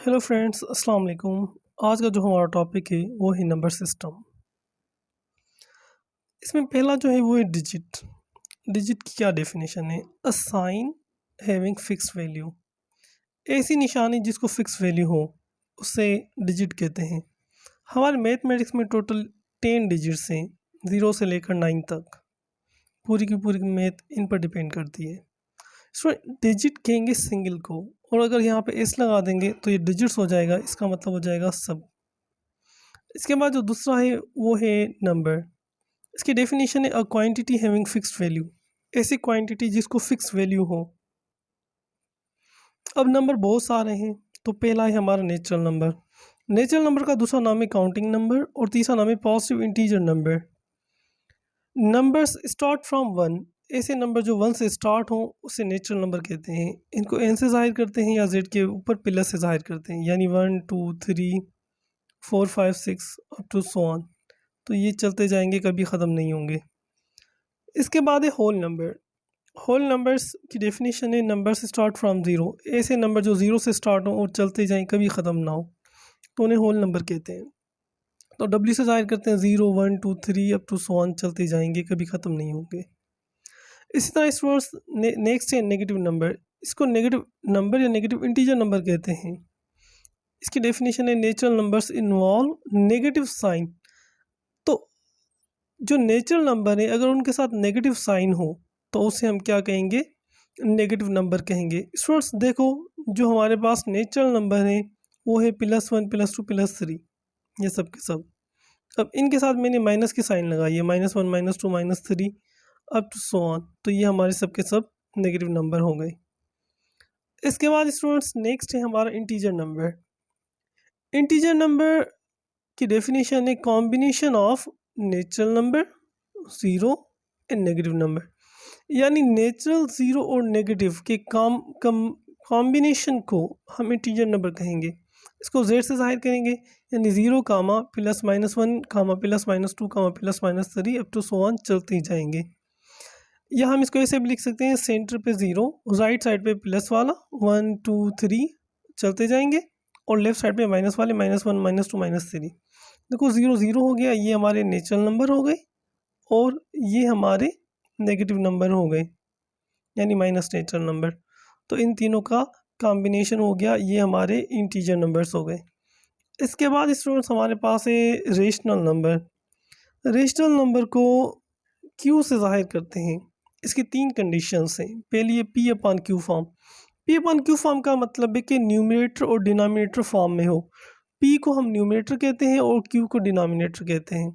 Hello friends, अस्सलाम वालेकुम। आज का जो हमारा टॉपिक है वो है नंबर सिस्टम। इसमें पहला जो है वो है डिजिट। डिजिट की क्या डेफिनेशन है? A sign having fix value. ऐसी निशानी जिसको फिक्स वैल्यू हो उसे डिजिट कहते हैं। हमारे मैथमेटिक्स में टोटल 10 डिजिट्स हैं, 0 से लेकर 9 तक। पूरी की पूरी मैथ इन पर डिपेंड करती है। इसमें डिजिट कहेंगे सिंगल को, और अगर यहाँ पे एस लगा देंगे तो ये डिजिट्स हो जाएगा, इसका मतलब हो जाएगा सब। इसके बाद जो दूसरा है वो है नंबर। इसकी डेफिनेशन है a quantity having fixed value. ऐसी क्वांटिटी जिसको फिक्स वैल्यू हो। अब नंबर बहुत सारे हैं, तो पहला है हमारा नेचुरल नंबर। नेचुरल नंबर का दूसरा नाम है काउंटिंग नंबर और तीसरा नाम है positive integer number. Numbers start from one. ऐसे नंबर जो वन से स्टार्ट हो उसे नेचुरल नंबर कहते हैं। इनको एन से जाहिर करते हैं या जेड के ऊपर प्लस से जाहिर करते हैं, यानी 1 2 3 4 5 6 अप टू सो ऑन। तो ये चलते जाएंगे, कभी ख़त्म नहीं होंगे। इसके बाद है होल नंबर। होल नंबर्स की डेफिनेशन है नंबर्स स्टार्ट फ्रॉम ज़ीरो। ऐसे नंबर जो ज़ीरो से स्टार्ट हो और चलते जाएं, कभी ख़त्म ना हो, तो उन्हें होल नंबर कहते हैं। तो डब्ल्यू से जाहिर करते हैं 0 1 2 3 अप टू सो ऑन, चलते जाएंगे, कभी ख़त्म नहीं होंगे। इसी तरह स्टूडेंट्स नेक्स्ट है नेगेटिव नंबर। इसको नेगेटिव नंबर या नेगेटिव इंटीजर नंबर कहते हैं। इसकी डेफिनेशन है natural numbers involve negative sign. तो जो नेचुरल नंबर है अगर उनके साथ नेगेटिव साइन हो तो उसे हम क्या कहेंगे? नेगेटिव नंबर कहेंगे। स्टूडेंट्स देखो, जो हमारे पास नेचुरल नंबर है वो है +1 +2 +3, ये सब के सब। अब इनके साथ मैंने माइनस की साइन लगाई है, -1 -2 -3 अप टू सो ऑन, तो ये हमारे सब के सब नेगेटिव नंबर हो गए। इसके बाद स्टूडेंट्स नेक्स्ट है हमारा इंटीजर नंबर। इंटीजर नंबर की डेफिनेशन है combination of natural number, zero and negative number. यानी नेचुरल ज़ीरो और नेगेटिव के कॉम्बिनेशन को हम इंटीजर नंबर कहेंगे। इसको जेड से जाहिर करेंगे, यानी 0 कामा +-1 कामा +-2 कामा +-3 अप टू सो ऑन, चलते ही जाएंगे। या हम इसको ऐसे भी लिख सकते हैं, सेंटर पे 0, राइट साइड पे प्लस वाला 1 2 3 चलते जाएंगे, और लेफ्ट साइड पे माइनस वाले -1 -2 -3। देखो 0 0 हो गया, ये हमारे नेचुरल नंबर हो गए और ये हमारे नेगेटिव नंबर हो गए, यानी माइनस नेचुरल नंबर। तो इन तीनों का कॉम्बिनेशन हो गया, ये हमारे इंटीजर नंबर्स हो गए। इसके बाद स्टूडेंट्स हमारे पास है रेशनल नंबर। रेशनल नंबर को क्यू से जाहिर करते हैं। इसकी 3 कंडीशंस हैं। पहली है P/Q फॉर्म। P/Q फॉर्म का मतलब है कि न्यूमरेटर और डिनोमिनेटर फॉर्म में हो। P को हम न्यूमरेटर कहते हैं और Q को डिनोमिनेटर कहते हैं।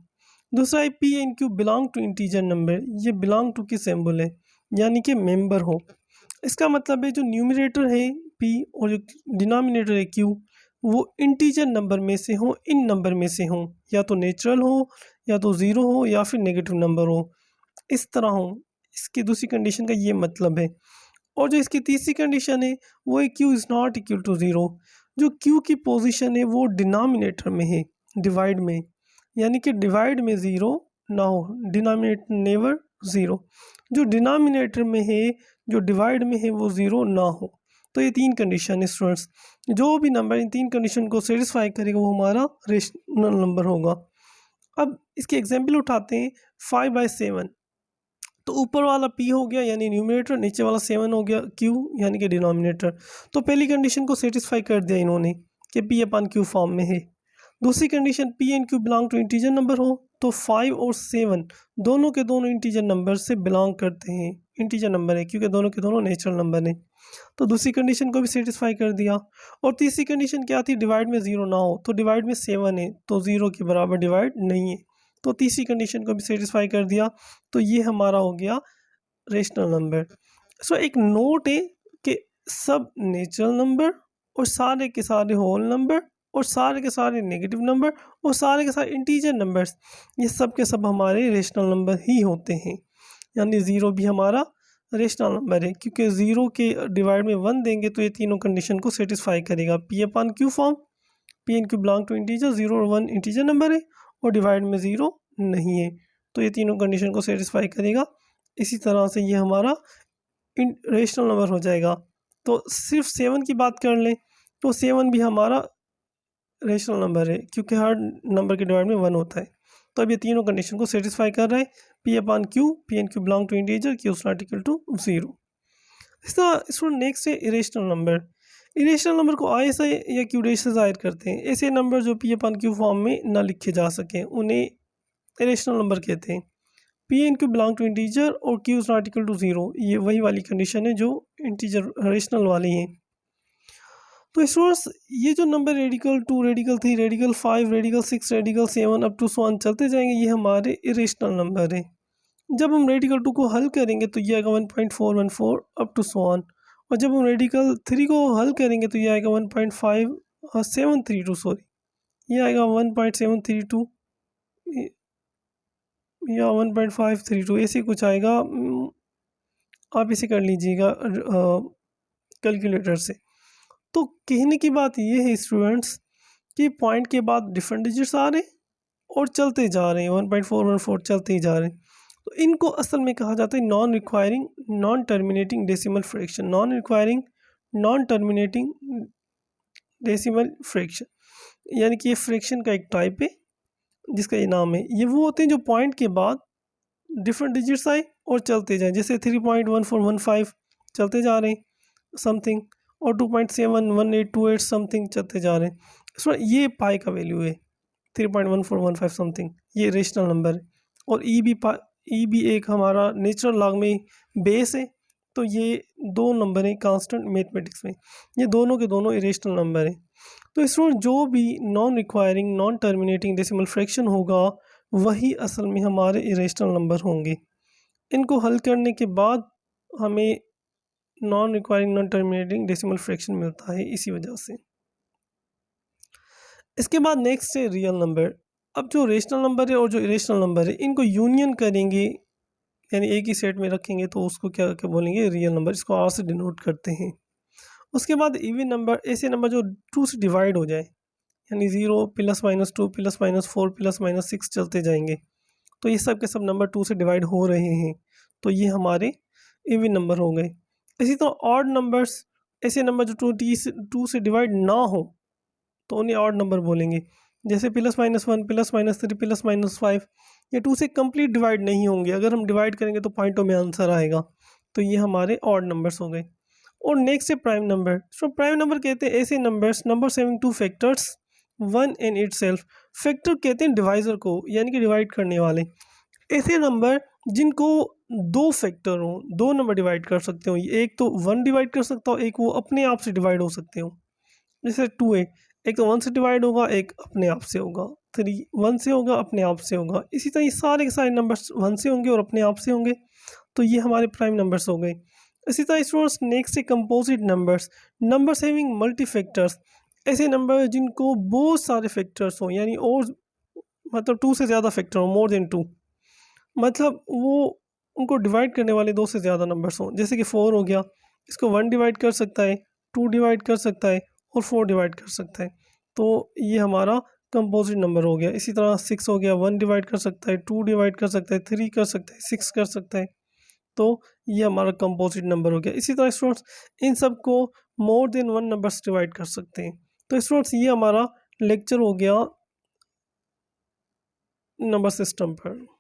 दूसरा है P and Q belong to integer number. ये बिलोंग टू की सिंबल है, यानी कि मेंबर हो। इसका मतलब है जो न्यूमरेटर है P और जो डिनोमिनेटर है Q, वो इंटीजर नंबर में से हो, इन नंबर में से हो, या तो नेचुरल हो, या तो ज़ीरो हो, या फिर नेगेटिव नंबर हो, इस तरह हो। इसकी दूसरी कंडीशन का ये मतलब है। और जो इसकी तीसरी कंडीशन है वो है Q is not equal to zero. जो Q की पोजीशन है वो डिनोमिनेटर में है, डिवाइड में, यानी कि डिवाइड में ज़ीरो ना हो, डिनोमिनेटर नेवर ज़ीरो। जो डिनोमिनेटर में है, जो डिवाइड में है, वो ज़ीरो ना हो। तो ये 3 कंडीशन है स्टूडेंट्स। जो भी नंबर इन 3 कंडीशन को सेटिस्फाई करेगा वो हमारा रेशनल नंबर होगा। अब इसके एग्जाम्पल उठाते हैं। 5/7, तो ऊपर वाला P हो गया यानी न्यूमरेटर, नीचे वाला 7 हो गया Q यानी कि डिनोमिनेटर। तो पहली कंडीशन को सेटिस्फाई कर दिया इन्होंने कि P/Q फॉर्म में है। दूसरी condition P and Q belong to integer number हो, तो 5 और 7 दोनों के दोनों इंटीजर नंबर से बिलोंग करते हैं, इंटीजर नंबर है क्योंकि दोनों के दोनों नेचुरल नंबर हैं। तो दूसरी कंडीशन को भी सेटिस्फाई कर दिया। और तीसरी कंडीशन क्या थी? डिवाइड में ज़ीरो ना हो, तो डिवाइड में 7 है तो ज़ीरो के बराबर डिवाइड नहीं है, तो तीसरी कंडीशन को भी सेटिस्फाई कर दिया। तो ये हमारा हो गया रेशनल नंबर। सो एक नोट है कि सब नेचुरल नंबर और सारे के सारे होल नंबर और सारे के सारे नेगेटिव नंबर और सारे के सारे इंटीजर नंबर्स, ये सब के सब हमारे रेशनल नंबर ही होते हैं। यानी ज़ीरो भी हमारा रेशनल नंबर है, क्योंकि ज़ीरो के डिवाइड में 1 देंगे तो ये तीनों कंडीशन को सेटिस्फाई करेगा। P/Q form, P and Q belong to integer, 0 और 1 इंटीजर नंबर है और डिवाइड में 0 नहीं है, तो ये तीनों कंडीशन को सेटिस्फाई करेगा। इसी तरह से ये हमारा रेशनल नंबर हो जाएगा। तो सिर्फ 7 की बात कर लें तो 7 भी हमारा रेशनल नंबर है क्योंकि हर नंबर के डिवाइड में 1 होता है। तो अब ये तीनों कंडीशन को सेटिस्फाई कर रहा है। P/Q, P&Q belong to integer, Q is not equal to 0। इस तरह स्टूडेंट नेक्स्ट है इरेशनल नंबर। इरेशनल नंबर को आई से या क्यू डैश से ज़ाहिर करते हैं। ऐसे नंबर जो P/Q फॉर्म में ना लिखे जा सकें उन्हें इरेशनल नंबर कहते हैं। P&Q बिलोंग टू इंटीजर और Q is not equal to 0, ये वही वाली कंडीशन है जो इंटीजर रेशनल वाली हैं। तो स्टूडेंट्स ये जो number radical 2, radical 3, radical 5, radical 6, radical 7 up to 1 चलते जाएंगे, ये हमारे इरेशनल नंबर है। जब हम रेडिकल 2 को हल करेंगे तो ये आएगा 1.414 अप टू 1, और जब हम रेडिकल 3 को हल करेंगे तो ये आएगा 1.5732, सॉरी ये आएगा 1.732 या 1.532, ऐसे कुछ आएगा। आप इसे कर लीजिएगा कैलकुलेटर से। तो कहने की बात ये है स्टूडेंट्स कि पॉइंट के बाद डिफरेंट डिजिट्स आ रहे हैं और चलते जा रहे हैं, 1.414 चलते ही जा रहे हैं। तो इनको असल में कहा जाता है non requiring non terminating decimal fraction. Non requiring non terminating decimal fraction, यानी कि ये फ्रैक्शन का एक टाइप है जिसका ये नाम है। ये वो होते हैं जो पॉइंट के बाद डिफरेंट डिजिट्स आए और चलते जाएं, जैसे 3.1415 चलते जा रहे हैं समथिंग, और 2.71828 समथिंग चलते जा रहे हैं। इसमें ये पाई का वैल्यू है 3.1415 समथिंग, ये रेशनल नंबर है। और ई भी एक हमारा नेचुरल लॉग में बेस है। तो ये दो नंबर हैं कांस्टेंट मैथमेटिक्स में, ये दोनों के दोनों इरेशनल नंबर हैं। तो इसमें जो भी non requiring non terminating decimal fraction होगा वही असल में हमारे इरेशनल नंबर होंगे। इनको हल करने के बाद हमें non requiring non terminating decimal fraction मिलता है इसी वजह से। इसके बाद नेक्स्ट है रियल नंबर। अब जो रेशनल नंबर है और जो इरेशनल नंबर है इनको यूनियन करेंगे, यानी एक ही सेट में रखेंगे तो उसको क्या क्या बोलेंगे, रियल नंबर। इसको आर से डिनोट करते हैं। उसके बाद इवन नंबर, ऐसे नंबर जो 2 से डिवाइड हो जाए, यानी 0 +-2 +-4 +-6 चलते जाएंगे। तो ये सब के सब नंबर 2 से डिवाइड हो रहे हैं, तो ये हमारे इवन नंबर हो गए। इसी तरह ऑड नंबर्स, ऐसे नंबर जो 2 से डिवाइड ना हो तो उन्हें ऑड नंबर बोलेंगे। जैसे +-1 +-3 +-5, ये 2 से कंप्लीट डिवाइड नहीं होंगे। अगर हम डिवाइड करेंगे तो पॉइंटों में आंसर आएगा, तो ये हमारे ऑड नंबर्स हो गए। और नेक्स्ट है प्राइम नंबर। तो प्राइम नंबर कहते हैं ऐसे numbers number having 2 factors 1 in itself. Factor कहते हैं डिवाइजर को, यानी कि डिवाइड करने वाले। ऐसे नंबर जिनको 2 फैक्टर हो, 2 नंबर डिवाइड कर सकते हो, एक तो 1 डिवाइड कर सकता हो, एक वो अपने आप से डिवाइड हो सकते हो। जैसे 2 है, एक तो 1 से डिवाइड होगा, एक अपने आप से होगा। 3 1 से होगा, अपने आप से होगा। इसी तरह ये सारे के सारे नंबर्स 1 से होंगे और अपने आप से होंगे, तो ये हमारे प्राइम नंबर्स हो गए। इसी तरह स्टूडेंट्स नेक्स्ट है composite numbers. Numbers having multi factors, ऐसे नंबर जिनको बहुत सारे फैक्टर्स हों, यानी और मतलब 2 से ज़्यादा फैक्टर हो, मोर देन 2, मतलब वो उनको डिवाइड करने वाले 2 से ज़्यादा नंबर्स हों। जैसे कि 4 हो गया, इसको 1 डिवाइड कर सकता है, 2 डिवाइड कर सकता है और 4 डिवाइड कर सकता है, तो ये हमारा कंपोजिट नंबर हो गया। इसी तरह 6 हो गया, 1 डिवाइड कर सकता है, 2 डिवाइड कर सकता है, 3 कर सकता है, 6 कर सकता है, तो ये हमारा कंपोजिट नंबर हो गया। इसी तरह स्टूडेंट्स इन सब को मोर देन 1 नंबर्स डिवाइड कर सकते हैं। तो स्टूडेंट्स ये हमारा लेक्चर हो गया नंबर सिस्टम पर।